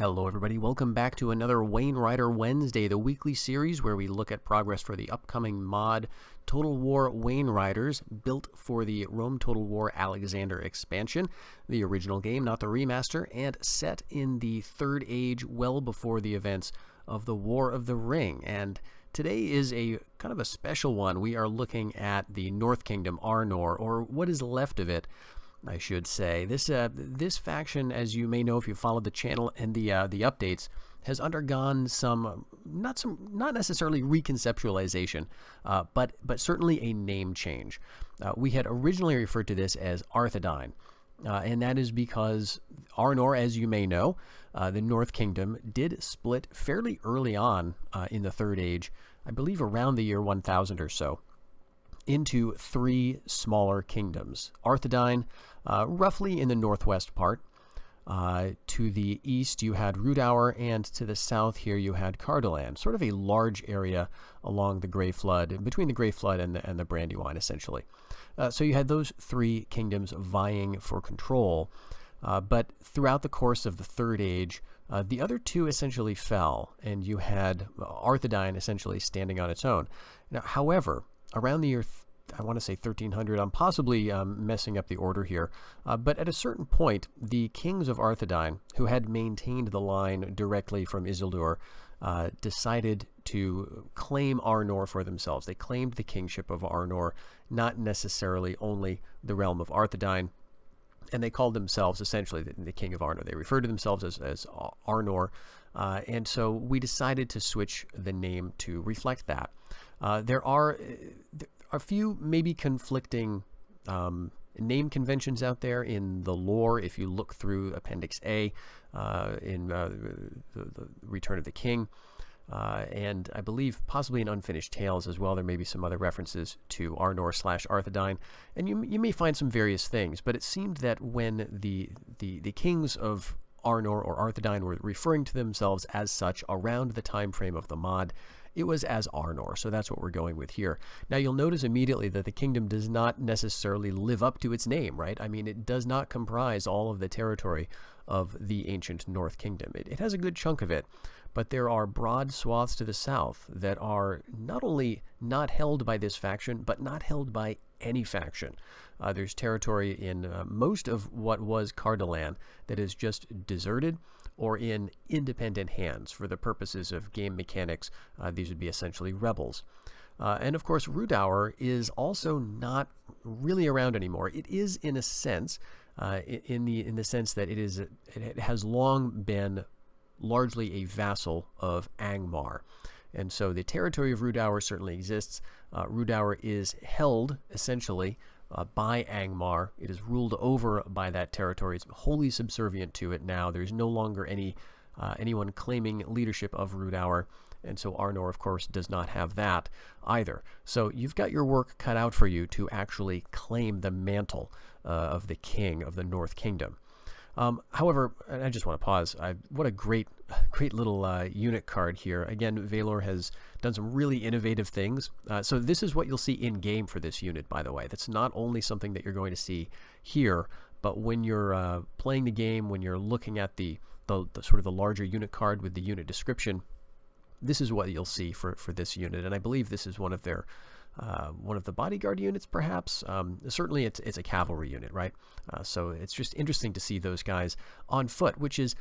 Hello everybody, welcome back to another Wainrider Wednesday, the weekly series where we look at progress for the upcoming mod Total War Wainriders, built for the Rome Total War Alexander expansion, the original game, not the remaster, and set in the Third Age well before the events of the War of the Ring. And today is a kind of a special one. We are looking at the North Kingdom, Arnor, or what is left of it, I should say. This faction, as you may know if you followed the channel and the updates, has undergone some not necessarily reconceptualization, but certainly a name change. We had originally referred to this as Arthedain, and that is because Arnor, as you may know, the North Kingdom did split fairly early on in the Third Age, I believe around the year 1000 or so, into three smaller kingdoms. Arthedain, roughly in the northwest part. To the east you had Rudour, and to the south here you had Cardolan, sort of a large area along the Grey Flood, between the Grey Flood and the Brandywine, essentially. So you had those three kingdoms vying for control, but throughout the course of the Third Age, the other two essentially fell, and you had Arthedain essentially standing on its own. Now, however, around the year, I want to say 1300, I'm possibly messing up the order here, but at a certain point, the kings of Arthedain, who had maintained the line directly from Isildur, decided to claim Arnor for themselves. They claimed the kingship of Arnor, not necessarily only the realm of Arthedain, and they called themselves essentially the king of Arnor. They referred to themselves as Arnor, and so we decided to switch the name to reflect that. There are a few maybe conflicting name conventions out there in the lore. If you look through Appendix A in the Return of the King, and I believe possibly in Unfinished Tales as well, there may be some other references to Arnor / Arthedain, and you may find some various things, but it seemed that when the kings of Arnor or Arthedain were referring to themselves as such around the time frame of the mod, it was as Arnor, so that's what we're going with here. Now you'll notice immediately that the kingdom does not necessarily live up to its name, right? I mean, it does not comprise all of the territory of the ancient North Kingdom. It has a good chunk of it, but there are broad swaths to the south that are not only not held by this faction, but not held by any faction. There's territory in most of what was Cardolan that is just deserted or in independent hands. For the purposes of game mechanics, these would be essentially rebels. And of course, Rudour is also not really around anymore. It is in a sense, in the sense that it has long been largely a vassal of Angmar. And so the territory of Rudour certainly exists. Rudour is held essentially by Angmar. It is ruled over by that territory. It's wholly subservient to it now. There's no longer anyone claiming leadership of Rudour, and so Arnor, of course, does not have that either. So you've got your work cut out for you to actually claim the mantle of the king of the North Kingdom. However, and I just want to pause. What a great little unit card here. Again, Valor has done some really innovative things. So this is what you'll see in game for this unit, by the way. That's not only something that you're going to see here, but when you're playing the game, when you're looking at the sort of the larger unit card with the unit description, this is what you'll see for this unit. And I believe this is one of their one of the bodyguard units, perhaps. Certainly it's a cavalry unit, right? So it's just interesting to see those guys on foot, which is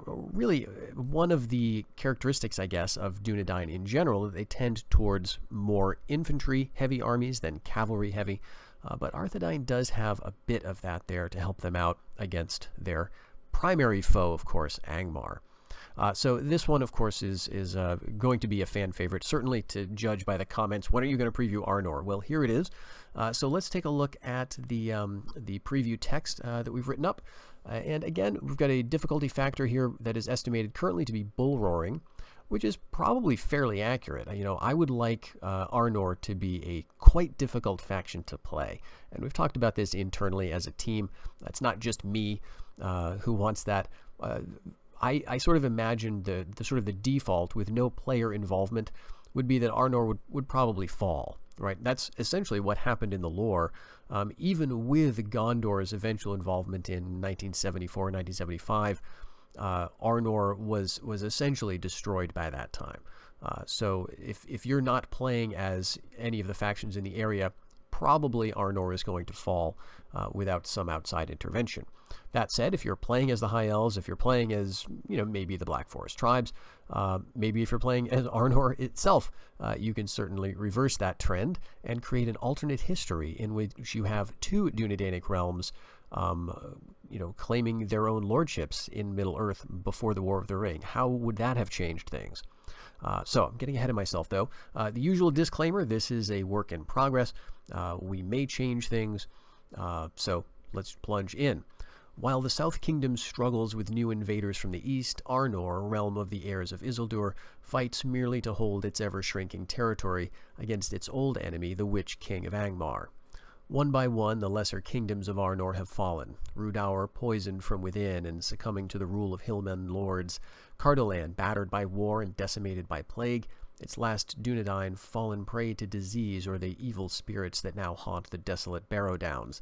really one of the characteristics, I guess, of Dunedain in general. They tend towards more infantry-heavy armies than cavalry-heavy, but Arthedain does have a bit of that there to help them out against their primary foe, of course, Angmar. So this one, of course, is going to be a fan favorite, certainly to judge by the comments. When are you going to preview Arnor? Well, here it is. So let's take a look at the preview text that we've written up. And again, we've got a difficulty factor here that is estimated currently to be bull roaring, which is probably fairly accurate. You know, I would like Arnor to be a quite difficult faction to play. And we've talked about this internally as a team. It's not just me who wants that. I sort of imagine the sort of the default with no player involvement would be that Arnor would probably fall, right? That's essentially what happened in the lore, even with Gondor's eventual involvement in 1974, 1975. Arnor was essentially destroyed by that time. So if you're not playing as any of the factions in the area, probably Arnor is going to fall without some outside intervention. That said, if you're playing as the High Elves, if you're playing as, maybe the Black Forest tribes, maybe if you're playing as Arnor itself, you can certainly reverse that trend and create an alternate history in which you have two Dúnedainic realms claiming their own lordships in Middle-earth before the War of the Ring. How would that have changed things? So I'm getting ahead of myself, though. The usual disclaimer, this is a work in progress. We may change things, so let's plunge in. While the South Kingdom struggles with new invaders from the east, Arnor, realm of the heirs of Isildur, fights merely to hold its ever-shrinking territory against its old enemy, the Witch King of Angmar. One by one, the lesser kingdoms of Arnor have fallen, Rhudaur poisoned from within and succumbing to the rule of Hillmen lords, Cardolan battered by war and decimated by plague, its last Dúnedain fallen prey to disease or the evil spirits that now haunt the desolate Barrow Downs.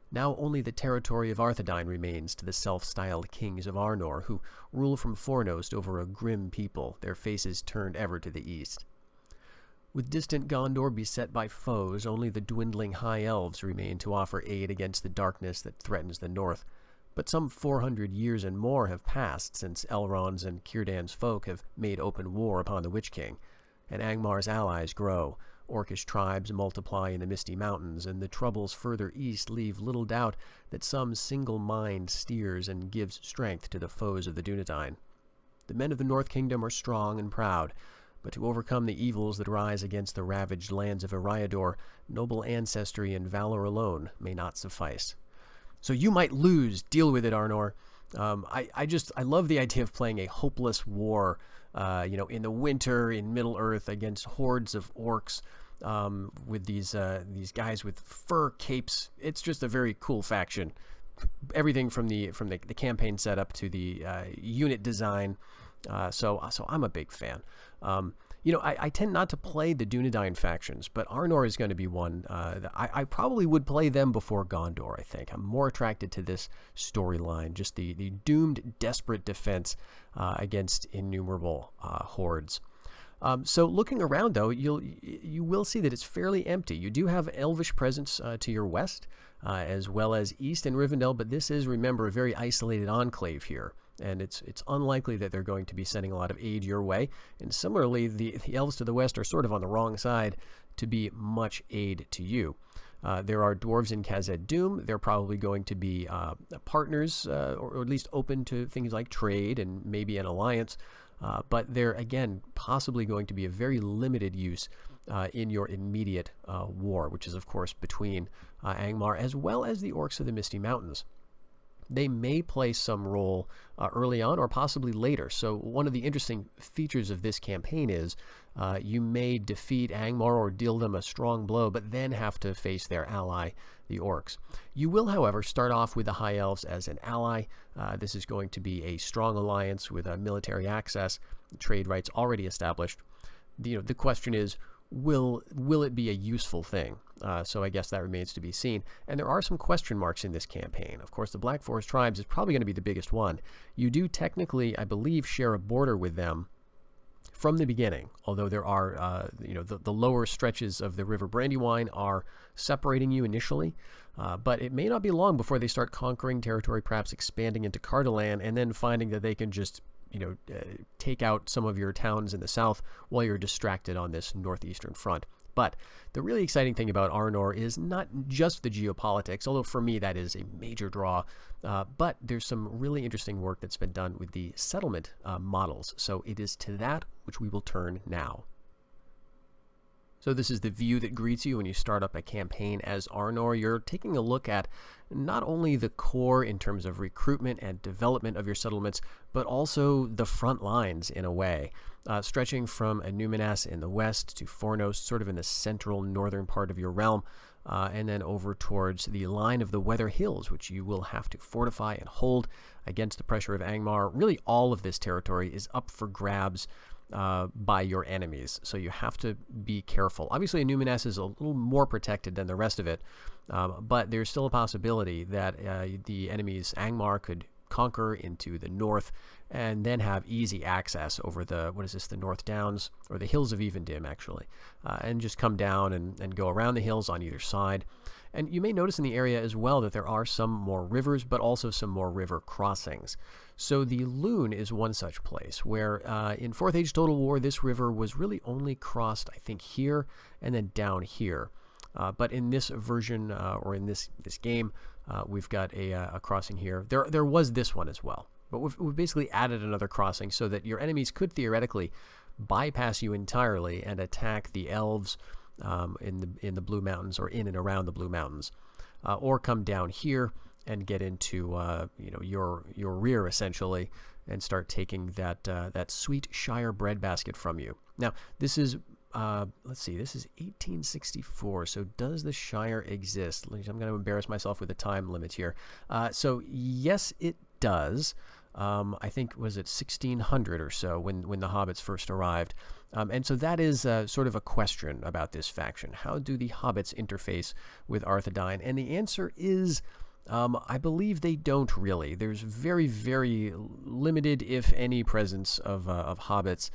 Now only the territory of Arthedain remains to the self-styled kings of Arnor, who rule from Fornost over a grim people, their faces turned ever to the east. With distant Gondor beset by foes, only the dwindling High Elves remain to offer aid against the darkness that threatens the north. But some 400 years and more have passed since Elrond's and Círdan's folk have made open war upon the Witch King, and Angmar's allies grow. Orcish tribes multiply in the Misty Mountains, and the troubles further east leave little doubt that some single mind steers and gives strength to the foes of the Dúnedain. The men of the North Kingdom are strong and proud, but to overcome the evils that rise against the ravaged lands of Eriador, noble ancestry and valor alone may not suffice. So you might lose. Deal with it, Arnor. I love the idea of playing a hopeless war, in the winter in Middle-earth against hordes of orcs, with these guys with fur capes. It's just a very cool faction. Everything from the campaign setup to the unit design. So I'm a big fan. I tend not to play the Dúnedain factions, but Arnor is going to be one. I probably would play them before Gondor, I think. I'm more attracted to this storyline, just the doomed, desperate defense against innumerable hordes. So looking around, though, you will see that it's fairly empty. You do have Elvish presence to your west, as well as east in Rivendell, but this is, remember, a very isolated enclave here. And it's unlikely that they're going to be sending a lot of aid your way. And similarly, the elves to the west are sort of on the wrong side to be much aid to you. There are dwarves in Khazad-dûm. They're probably going to be partners, or at least open to things like trade and maybe an alliance. But they're, again, possibly going to be a very limited use in your immediate war, which is, of course, between Angmar as well as the orcs of the Misty Mountains. They may play some role early on or possibly later. So one of the interesting features of this campaign is you may defeat Angmar or deal them a strong blow, but then have to face their ally, the orcs. You will, however, start off with the High Elves as an ally. This is going to be a strong alliance with military access, trade rights already established. The question is, will it be a useful thing? So I guess that remains to be seen. And there are some question marks in this campaign. Of course, the Black Forest tribes is probably going to be the biggest one. You do technically, I believe, share a border with them from the beginning, although there are, the lower stretches of the River Brandywine are separating you initially. But it may not be long before they start conquering territory, perhaps expanding into Cardolan, and then finding that they can just take out some of your towns in the south while you're distracted on this northeastern front. But the really exciting thing about Arnor is not just the geopolitics, although for me that is a major draw, but there's some really interesting work that's been done with the settlement models. So it is to that which we will turn now. So this is the view that greets you when you start up a campaign as Arnor. You're taking a look at not only the core in terms of recruitment and development of your settlements, but also the front lines in a way, stretching from Numinas in the west to Fornost, sort of in the central northern part of your realm, and then over towards the line of the Weather Hills, which you will have to fortify and hold against the pressure of Angmar. Really, all of this territory is up for grabs by your enemies, so you have to be careful. Obviously, Numinas is a little more protected than the rest of it, but there's still a possibility that the enemy's Angmar could conquer into the north, and then have easy access over the North Downs, or the Hills of Evendim, actually, and just come down and go around the hills on either side. And you may notice in the area as well that there are some more rivers, but also some more river crossings. So the Loon is one such place where in 4th Age Total War, this river was really only crossed, I think, here and then down here. But in this version, or in this game, we've got a crossing here. There was this one as well. But we've basically added another crossing so that your enemies could theoretically bypass you entirely and attack the elves in the Blue Mountains, or in and around the Blue Mountains, or come down here and get into your rear, essentially, and start taking that sweet Shire breadbasket from you. Now, this is let's see, this is 1864. So does the Shire exist? I'm going to embarrass myself with the time limit here. So yes, it does. I think, was it 1600 or so when the hobbits first arrived. And so that is sort of a question about this faction. How do the hobbits interface with Arthedain? And the answer is, I believe they don't really. There's very, very limited, if any, presence of hobbits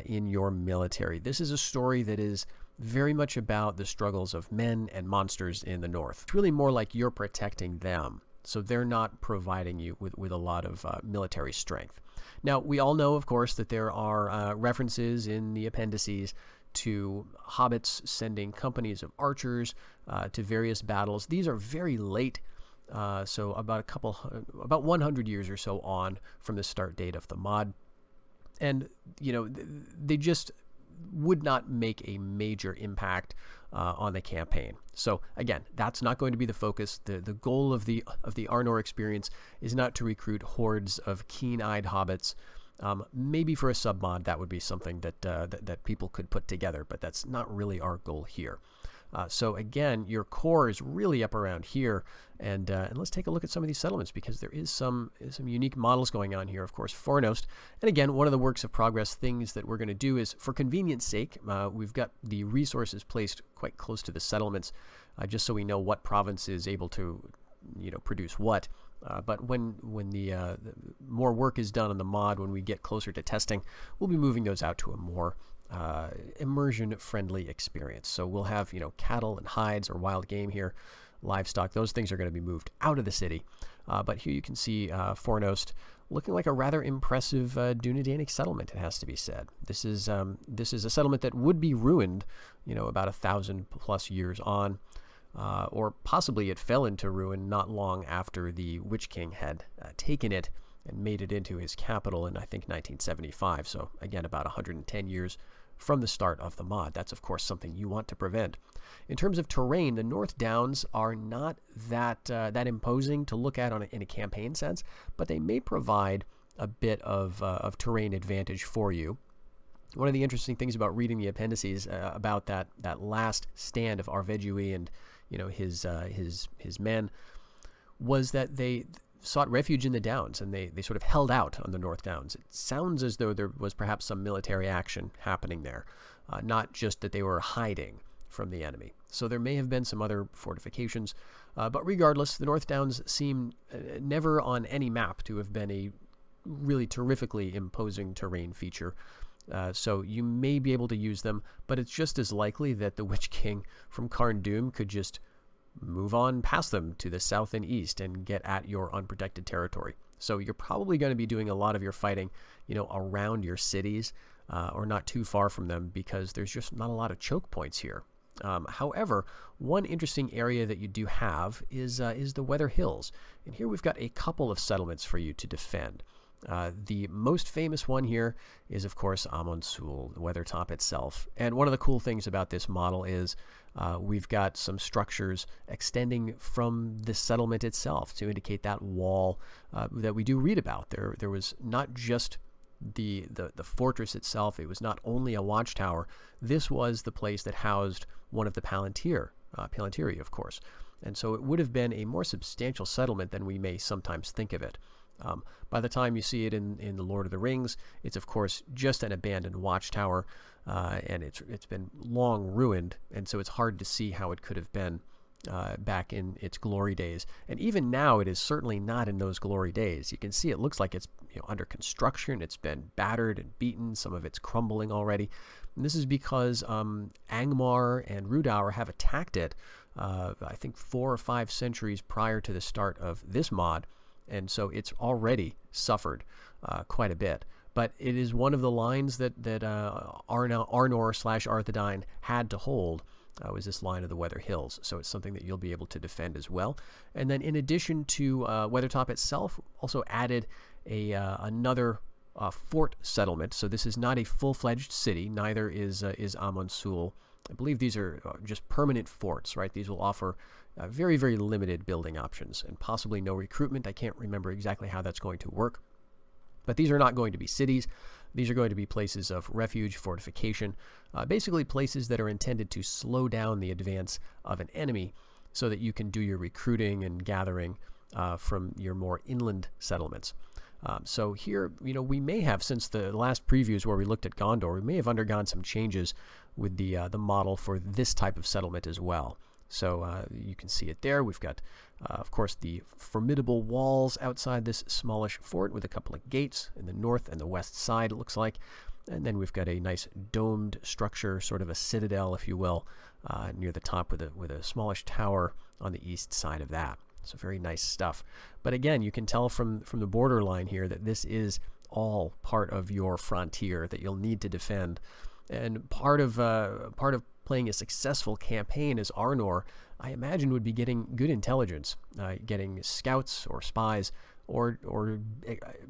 in your military. This is a story that is very much about the struggles of men and monsters in the north. It's really more like you're protecting them. So they're not providing you with a lot of military strength. Now, we all know, of course, that there are references in the appendices to hobbits sending companies of archers to various battles. These are very late, so about 100 years or so on from the start date of the mod. And, they just would not make a major impact on the campaign. So again, that's not going to be the focus. The goal of the Arnor experience is not to recruit hordes of keen-eyed hobbits. Maybe for a submod that would be something that people could put together, but that's not really our goal here. So again, your core is really up around here, and let's take a look at some of these settlements, because there is some unique models going on here. Of course, Fornost, and again, one of the works of progress things that we're going to do is, for convenience sake, we've got the resources placed quite close to the settlements, just so we know what province is able to, produce what. But when the more work is done on the mod, when we get closer to testing, we'll be moving those out to a more immersion-friendly experience. So we'll have, cattle and hides or wild game here, livestock. Those things are going to be moved out of the city. But here you can see Fornost looking like a rather impressive Dúnedainic settlement, it has to be said. This is a settlement that would be ruined, about 1,000+ years on. Or possibly it fell into ruin not long after the Witch King had taken it and made it into his capital in, I think, 1975. So again, about 110 years from the start of the mod. That's, of course, something you want to prevent. In terms of terrain, the North Downs are not that imposing to look at in a campaign sense, but they may provide a bit of terrain advantage for you. One of the interesting things about reading the appendices about that last stand of Arvedui and his men was that they sought refuge in the Downs, and they sort of held out on the North Downs. It sounds as though there was perhaps some military action happening there, not just that they were hiding from the enemy. So there may have been some other fortifications, but regardless, the North Downs seem never on any map to have been a really terrifically imposing terrain feature. So you may be able to use them, but it's just as likely that the Witch King from Carn Dûm could just move on past them to the south and east and get at your unprotected territory. So you're probably going to be doing a lot of your fighting, around your cities, or not too far from them, because there's just not a lot of choke points here. However, one interesting area that you do have is the Weather Hills, and here we've got a couple of settlements for you to defend. The most famous one here is, of course, Amon Sul, the Weathertop itself. And one of the cool things about this model is we've got some structures extending from the settlement itself to indicate that wall that we do read about. There was not just the fortress itself. It was not only a watchtower. This was the place that housed one of the Palantiri, of course. And so it would have been a more substantial settlement than we may sometimes think of it. By the time you see it in The Lord of the Rings, it's, of course, just an abandoned watchtower, and it's been long ruined, and so it's hard to see how it could have been back in its glory days. And even now, it is certainly not in those glory days. You can see it looks like it's under construction. It's been battered and beaten. Some of it's crumbling already. And this is because Angmar and Rudaur have attacked it, I think 4 or 5 centuries prior to the start of this mod. And so it's already suffered quite a bit. But it is one of the lines that Arnor/Arthedain had to hold. Was this line of the Weather Hills. So it's something that you'll be able to defend as well. And then in addition to Weathertop itself, also added another fort settlement. So this is not a full-fledged city. Neither is Amon Sul. I believe these are just permanent forts, right? These will offer very, very limited building options and possibly no recruitment. I can't remember exactly how that's going to work. But these are not going to be cities. These are going to be places of refuge, fortification, basically places that are intended to slow down the advance of an enemy so that you can do your recruiting and gathering from your more inland settlements. So here, we may have, since the last previews where we looked at Gondor, we may have undergone some changes with the model for this type of settlement as well. So you can see it there. We've got, of course, the formidable walls outside this smallish fort with a couple of gates in the north and the west side, it looks like. And then we've got a nice domed structure, sort of a citadel, if you will, near the top with a smallish tower on the east side of that. So very nice stuff. But again, you can tell from the borderline here that this is all part of your frontier that you'll need to defend. And part of playing a successful campaign as Arnor, I imagine, would be getting good intelligence, getting scouts or spies, or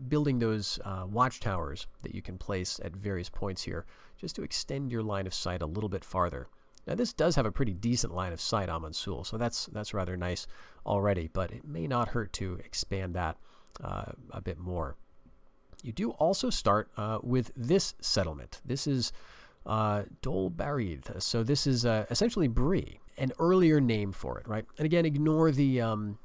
building those watchtowers that you can place at various points here, just to extend your line of sight a little bit farther. Now, this does have a pretty decent line of sight, Amon Sul, so that's rather nice already, but it may not hurt to expand that a bit more. You do also start with this settlement. This is Dol Barith. So this is essentially Bree, an earlier name for it, right? And again, ignore the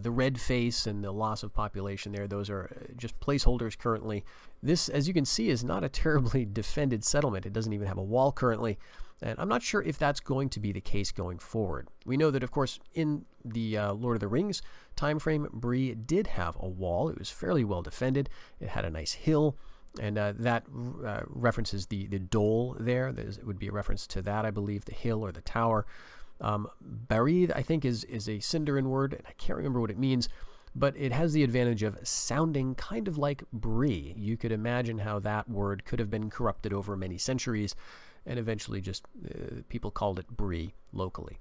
red face and the loss of population there. Those are just placeholders currently. This, as you can see, is not a terribly defended settlement. It doesn't even have a wall currently. And I'm not sure if that's going to be the case going forward. We know that, of course, in the Lord of the Rings time frame, Bree did have a wall. It was fairly well defended. It had a nice hill. And that references the Dole there. It would be a reference to that, I believe, the hill or the tower. Barith, I think, is a Sindarin word, and I can't remember what it means, but it has the advantage of sounding kind of like Bree. You could imagine how that word could have been corrupted over many centuries, and eventually just people called it Bree locally.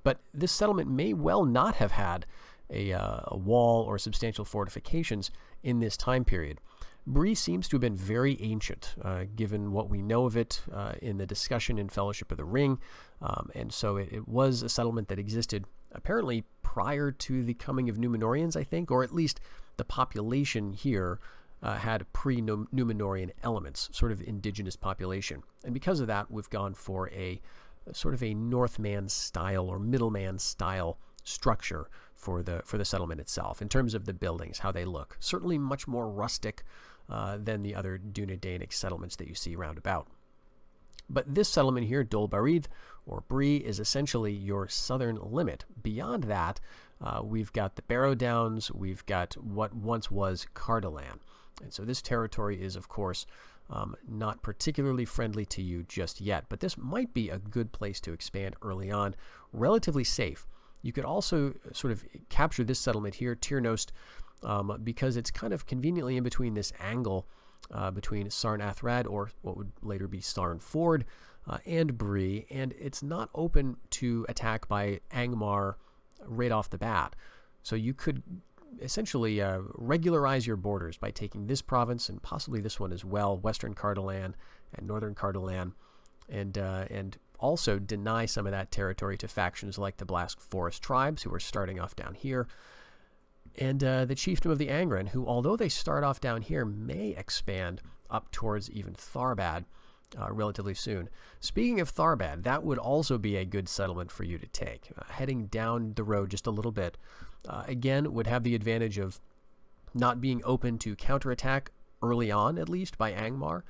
But this settlement may well not have had a wall or substantial fortifications in this time period. Bree seems to have been very ancient, given what we know of it in the discussion in Fellowship of the Ring, and so it was a settlement that existed apparently prior to the coming of Númenóreans, I think, or at least the population here had pre-Númenórean elements, sort of indigenous population. And because of that, we've gone for a sort of a Northman style or middleman style structure for the settlement itself, in terms of the buildings, how they look. Certainly much more rustic than the other Dúnedainic settlements that you see round about. But this settlement here, Dol Barith, or Bree, is essentially your southern limit. Beyond that, we've got the Barrow Downs, we've got what once was Cardolan. And so this territory is, of course, not particularly friendly to you just yet, but this might be a good place to expand early on, relatively safe. You could also sort of capture this settlement here, Tyrnost, because it's kind of conveniently in between this angle between Sarn Athrad, or what would later be Sarn Ford, and Bree, and it's not open to attack by Angmar right off the bat. So you could essentially regularize your borders by taking this province and possibly this one as well, Western Cardolan and Northern Cardolan, and also deny some of that territory to factions like the Blask Forest tribes, who are starting off down here, and the chiefdom of the Angren, who, although they start off down here, may expand up towards even Tharbad relatively soon. Speaking of Tharbad, that would also be a good settlement for you to take. Heading down the road just a little bit, again, would have the advantage of not being open to counterattack early on, at least, by Angmar,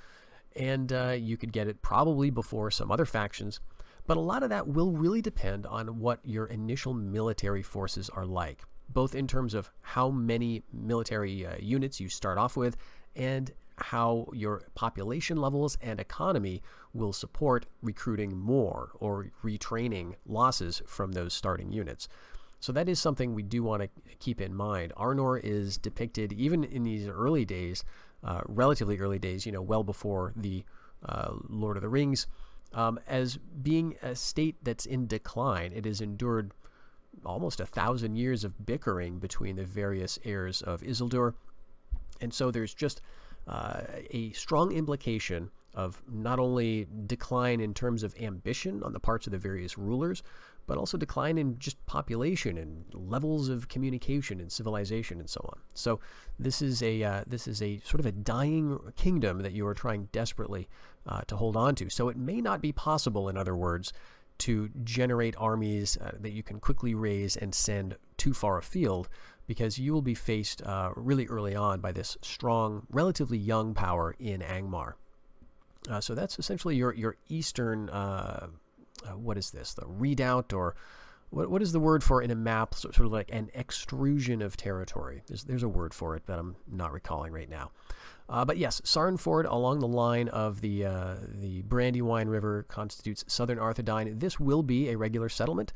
and you could get it probably before some other factions. But a lot of that will really depend on what your initial military forces are like, both in terms of how many military units you start off with and how your population levels and economy will support recruiting more or retraining losses from those starting units. So that is something we do want to keep in mind. Arnor is depicted, even in these early days, relatively early days, well before the Lord of the Rings, as being a state that's in decline. It has endured almost 1,000 years of bickering between the various heirs of Isildur. And so there's just a strong implication of not only decline in terms of ambition on the parts of the various rulers, but also decline in just population and levels of communication and civilization and so on. So this is a sort of a dying kingdom that you are trying desperately to hold on to. So it may not be possible, in other words, to generate armies that you can quickly raise and send too far afield, because you will be faced really early on by this strong, relatively young power in Angmar. So that's essentially your eastern, what is this, the redoubt, or what is the word for in a map, sort of like an extrusion of territory. There's a word for it, but I'm not recalling right now. But yes, Sarnford along the line of the Brandywine River constitutes southern Arthedain. This will be a regular settlement,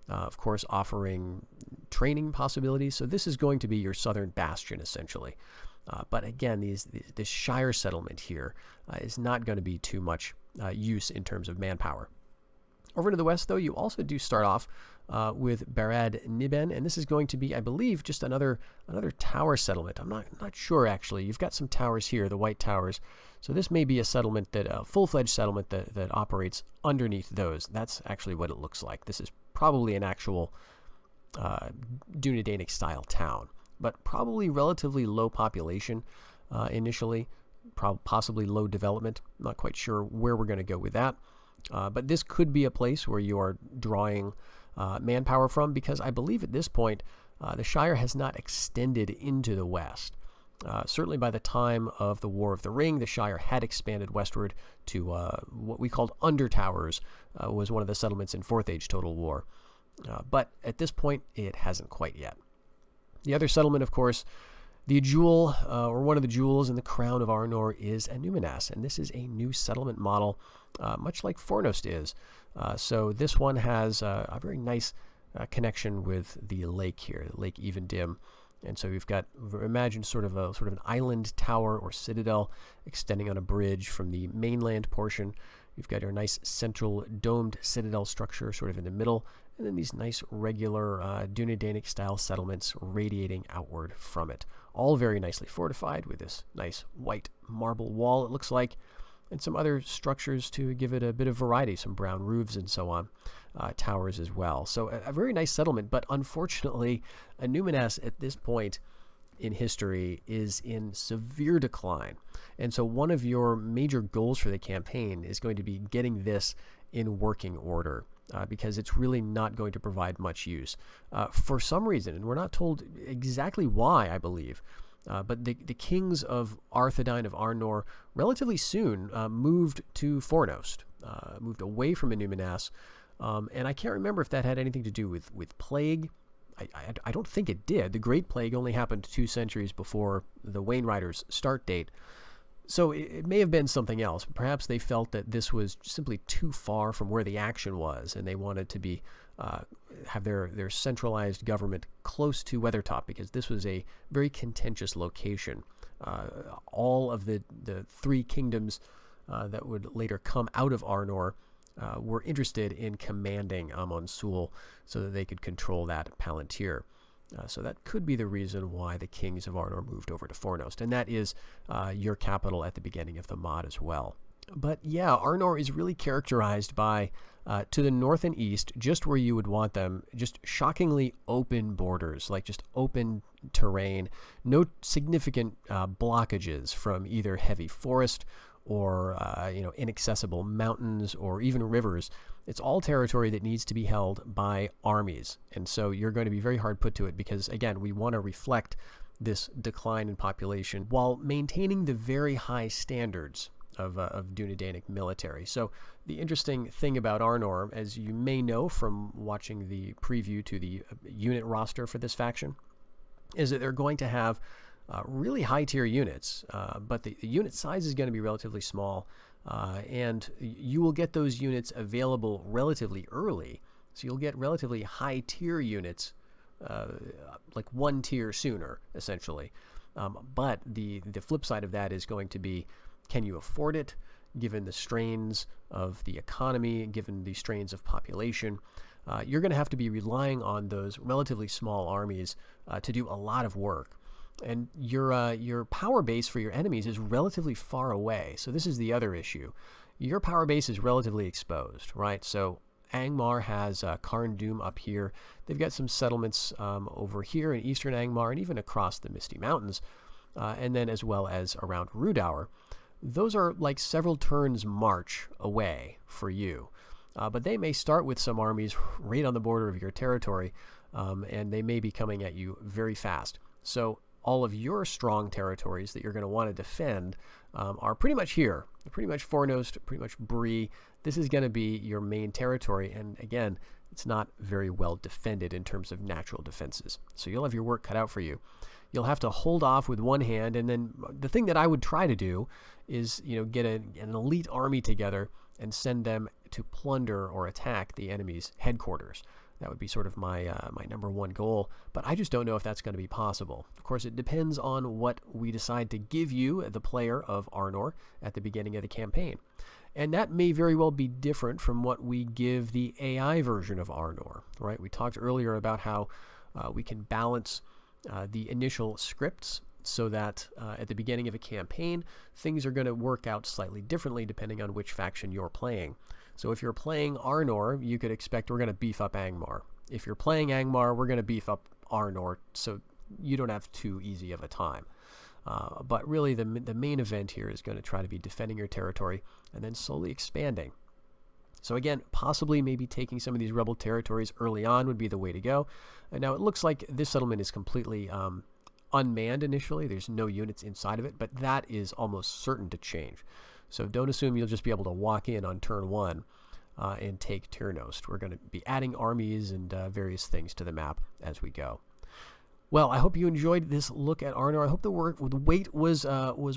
of course offering training possibilities. So this is going to be your southern bastion, essentially. But again, this Shire settlement here is not going to be too much use in terms of manpower. Over to the west, though, you also do start off with Barad Niben, and this is going to be, I believe, just another tower settlement. I'm not sure, actually. You've got some towers here, the white towers. So this may be a settlement a full-fledged settlement that operates underneath those. That's actually what it looks like. This is probably an actual Dúnedainic style town, but probably relatively low population initially, possibly low development. Not quite sure where we're going to go with that. But this could be a place where you are drawing manpower from, because I believe at this point the Shire has not extended into the west. Certainly by the time of the War of the Ring, the Shire had expanded westward to what we called Undertowers, was one of the settlements in 4th Age Total War. But at this point, it hasn't quite yet. The other settlement, of course, the jewel, or one of the jewels in the crown of Arnor, is Numinas, and this is a new settlement model, much like Fornost is. So this one has a very nice connection with the lake here, Lake Evendim. And so we've got, imagine sort of an island tower or citadel extending on a bridge from the mainland portion. You've got your nice central domed citadel structure sort of in the middle, and then these nice regular Dúnedainic style settlements radiating outward from it. All very nicely fortified with this nice white marble wall, it looks like, and some other structures to give it a bit of variety, some brown roofs and so on, towers as well. So a very nice settlement, but unfortunately, Numinas at this point in history is in severe decline. And so one of your major goals for the campaign is going to be getting this in working order, because it's really not going to provide much use. For some reason, and we're not told exactly why, I believe, but the kings of Arthedain of Arnor relatively soon moved to Fornost, moved away from Numinas, and I can't remember if that had anything to do with plague. I don't think it did. The Great Plague only happened 2 centuries before the Wainriders' start date. So it may have been something else. Perhaps they felt that this was simply too far from where the action was, and they wanted to be have their centralized government close to Weathertop, because this was a very contentious location. All of the 3 kingdoms that would later come out of Arnor were interested in commanding Amon Sul so that they could control that Palantir. So that could be the reason why the kings of Arnor moved over to Fornost, and that is your capital at the beginning of the mod as well. But yeah, Arnor is really characterized by, to the north and east, just where you would want them, just shockingly open borders, like just open terrain, no significant blockages from either heavy forest or inaccessible mountains or even rivers. It's all territory that needs to be held by armies, and so you're going to be very hard put to it, because again, we want to reflect this decline in population while maintaining the very high standards of Dunedainic military. So the interesting thing about Arnor, as you may know from watching the preview to the unit roster for this faction, is that they're going to have really high-tier units, but the unit size is going to be relatively small, and you will get those units available relatively early. So you'll get relatively high-tier units, like one tier sooner, essentially. But the flip side of that is going to be, can you afford it, given the strains of the economy, given the strains of population? You're going to have to be relying on those relatively small armies to do a lot of work. And your power base for your enemies is relatively far away. So this is the other issue. Your power base is relatively exposed, right? So Angmar has Karn Doom up here. They've got some settlements over here in eastern Angmar and even across the Misty Mountains, and then as well as around Rudour. Those are like several turns march away for you. But they may start with some armies right on the border of your territory, and they may be coming at you very fast. So all of your strong territories that you're going to want to defend are pretty much here. Pretty much Fornost, pretty much Bree. This is going to be your main territory, and again, it's not very well defended in terms of natural defenses. So you'll have your work cut out for you. You'll have to hold off with one hand, and then the thing that I would try to do is, get an elite army together and send them to plunder or attack the enemy's headquarters. That would be sort of my number one goal, but I just don't know if that's going to be possible. Of course, it depends on what we decide to give you, the player of Arnor, at the beginning of the campaign. And that may very well be different from what we give the AI version of Arnor, right? We talked earlier about how we can balance the initial scripts so that at the beginning of a campaign, things are going to work out slightly differently depending on which faction you're playing. So if you're playing Arnor, you could expect we're going to beef up Angmar. If you're playing Angmar, we're going to beef up Arnor, so you don't have too easy of a time. But really, the main event here is going to try to be defending your territory and then slowly expanding. So again, possibly maybe taking some of these rebel territories early on would be the way to go. And now it looks like this settlement is completely unmanned initially. There's no units inside of it, but that is almost certain to change. So don't assume you'll just be able to walk in on turn one and take Tyrnost. We're going to be adding armies and various things to the map as we go. Well, I hope you enjoyed this look at Arnor. I hope the wait was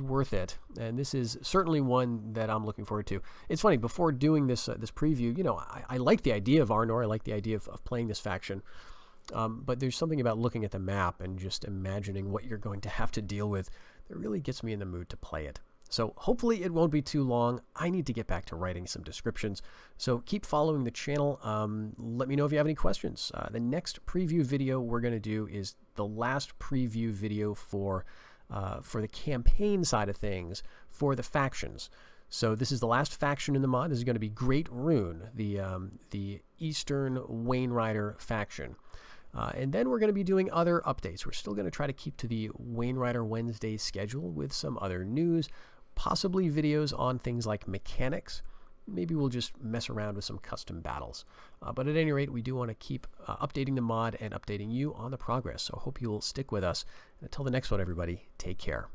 worth it, and this is certainly one that I'm looking forward to. It's funny, before doing this preview, I like the idea of Arnor. I like the idea of playing this faction, but there's something about looking at the map and just imagining what you're going to have to deal with that really gets me in the mood to play it. So hopefully it won't be too long. I need to get back to writing some descriptions. So keep following the channel. Let me know if you have any questions. The next preview video we're going to do is the last preview video for the campaign side of things for the factions. So this is the last faction in the mod. This is going to be Great Rune, the Eastern Wainrider faction. And then we're going to be doing other updates. We're still going to try to keep to the Wainrider Wednesday schedule with some other news, possibly videos on things like mechanics. Maybe we'll just mess around with some custom battles. But at any rate, we do want to keep updating the mod and updating you on the progress. So I hope you will stick with us. Until the next one, everybody, take care.